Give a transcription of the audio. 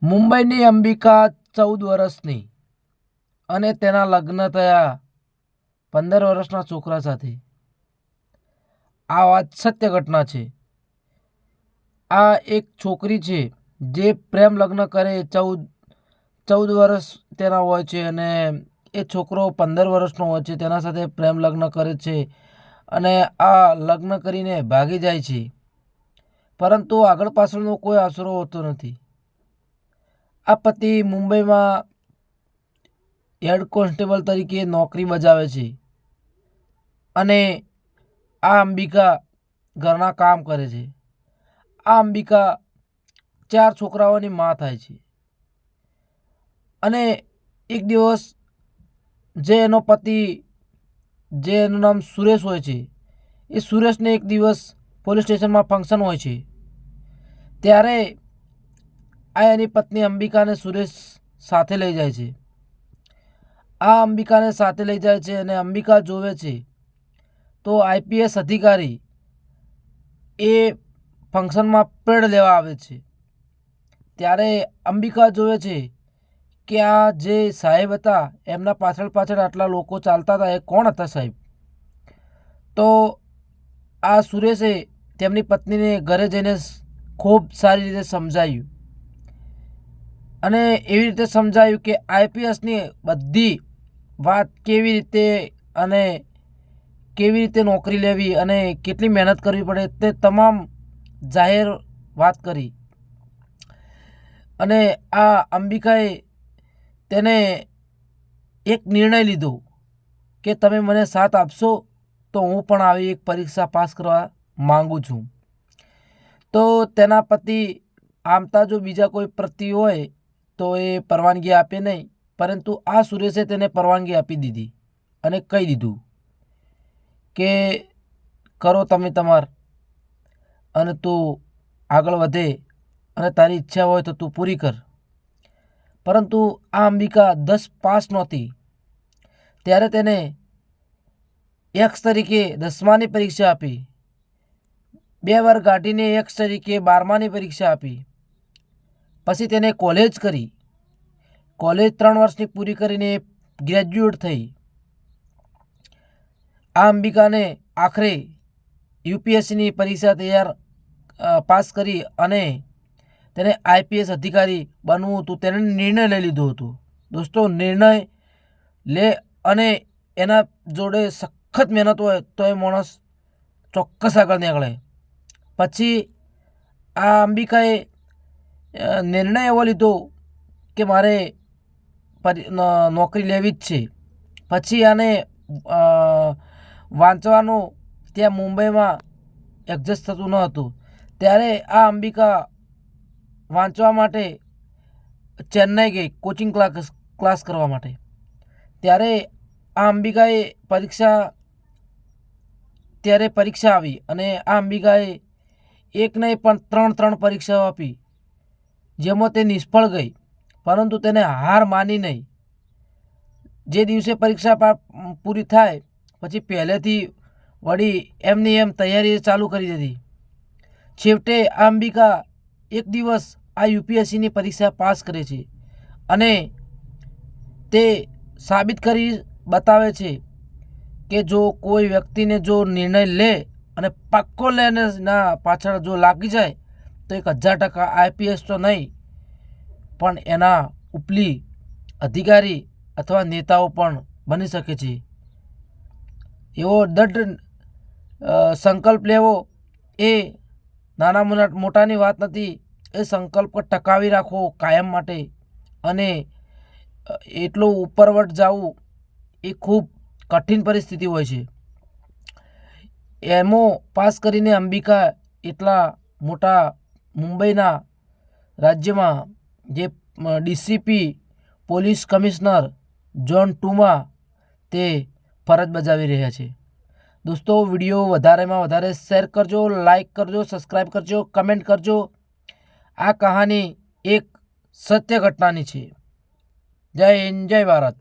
મુંબઈની અંબિકા 14 વર્ષની અને તેના લગ્ન થયા 15 વર્ષના છોકરા સાથે. આ વાત સત્ય ઘટના છે. આ એક છોકરી છે જે પ્રેમ લગ્ન કરે 14 વર્ષ તેના હોય છે અને એ છોકરો 15 વર્ષનો હોય છે. તેના સાથે પ્રેમ લગ્ન કરે છે અને આ લગ્ન કરીને ભાગી જાય છે, પરંતુ આગળ પાછળનો કોઈ આશરો હોતો નથી. આ પતિ મુંબઈમાં હેડ કોન્સ્ટેબલ તરીકે નોકરી બજાવે છે અને આ અંબિકા ઘરના કામ કરે છે. આ અંબિકા 4 છોકરાઓની મા થાય છે અને એક દિવસ જે એનો પતિ, જે એનું નામ સુરેશ હોય છે, એ સુરેશને એક દિવસ પોલીસ સ્ટેશનમાં ફંક્શન હોય છે. ત્યારે આ એની પત્ની અંબિકાને સુરેશ સાથે લઈ જાય છે. આ અંબિકાને સાથે લઈ જાય છે અને અંબિકા જોવે છે તો આઈપીએસ અધિકારી એ ફંક્શનમાં પેડ લેવા આવે છે. ત્યારે અંબિકા જોવે છે કે આ જે સાહેબ હતા એમના પાછળ પાછળ આટલા લોકો ચાલતા હતા, એ કોણ હતા સાહેબ? તો આ સુરેશે તેમની પત્નીને ઘરે જઈને ખૂબ સારી રીતે સમજાવ્યું અને એવી રીતે સમજાવ્યું કે આઈપીએસની બધી વાત કેવી રીતે અને કેવી રીતે નોકરી લેવી અને કેટલી મહેનત કરવી પડે તે તમામ જાહેર વાત કરી. અને આ અંબિકાએ તેને એક નિર્ણય લીધો કે તમે મને સાથ આપશો તો હું પણ આવી એક પરીક્ષા પાસ કરવા માગું છું. તો તેના પતિ આમતા જો બીજા કોઈ પતિ હોય તો એ પરવાનગી આપે નહીં, પરંતુ આ સુરેશે તેને પરવાનગી આપી દીધી અને કહી દીધું કે કરો તમે તમાર અને તું આગળ વધે અને તારી ઈચ્છા હોય તો તું પૂરી કર. પરંતુ આ અંબિકા 10 પાસ નહોતી ત્યારે તેને એક્સ તરીકે 10માની પરીક્ષા આપી, 2 વાર કાઢીને એક્સ તરીકે 12માની પરીક્ષા આપી. પછી તેને કોલેજ કરી. કોલેજ 3 વર્ષની પૂરી કરીને ગ્રેજ્યુએટ થઈ. આ અંબિકાને આખરે યુપીએસસીની પરીક્ષા પાસ કરી અને તેને આઈપીએસ અધિકારી બનવું હતું. તેને નિર્ણય લઈ લીધો હતો. દોસ્તો, નિર્ણય લે અને એના જોડે સખત મહેનત હોય તો એ માણસ ચોક્કસ આગળ નીકળે. પછી આ અંબિકાએ નિર્ણય એવો લીધો કે મારે નોકરી લેવી જ છે. પછી આને વાંચવાનું ત્યાં મુંબઈમાં એડજસ્ટ થતું ન હતું. ત્યારે આ અંબિકા વાંચવા માટે ચેન્નઈ ગઈ કોચિંગ ક્લાસ કરવા માટે. ત્યારે આ અંબિકાએ પરીક્ષા આવી અને આ અંબિકાએ એક નહીં પણ 3 પરીક્ષાઓ આપી, જેમાં તે નિષ્ફળ ગઈ. પરંતુ તેને હાર માની નહીં. જે દિવસે પરીક્ષા પૂરી થાય પછી પહેલેથી વળી એમની એમ તૈયારી ચાલુ કરી દીધી. છેવટે આ અંબિકા એક દિવસ આ યુપીએસસીની પરીક્ષા પાસ કરે છે અને તે સાબિત કરી બતાવે છે કે જો કોઈ વ્યક્તિને જો નિર્ણય લે અને પાક્કો લઈને ના પાછળ જો લાગી જાય તો 1000% આઈપીએસ તો નહીં પણ એના ઉપલી અધિકારી અથવા નેતાઓ પણ બની શકે છે. એવો દૃઢ સંકલ્પ લેવો એ નાના મોટાની વાત નથી. એ સંકલ્પ ટકાવી રાખવો કાયમ માટે અને એટલું ઉપરવટ જવું એ ખૂબ કઠિન પરિસ્થિતિ હોય છે. એમાં પાસ કરીને અંબિકા એટલા મોટા મુંબઈના રાજ્યમાં જે ડીસીપી પોલીસ કમિશનર ઝોન 2માં તે ફરજ બજાવી રહ્યા છે. દોસ્તો, વિડીયો વધારેમાં વધારે શેર કરજો, લાઈક કરજો, સબસ્ક્રાઈબ કરજો, કમેન્ટ કરજો. આ કહાની એક સત્ય ઘટનાની છે. જય હિન્દ, જય ભારત.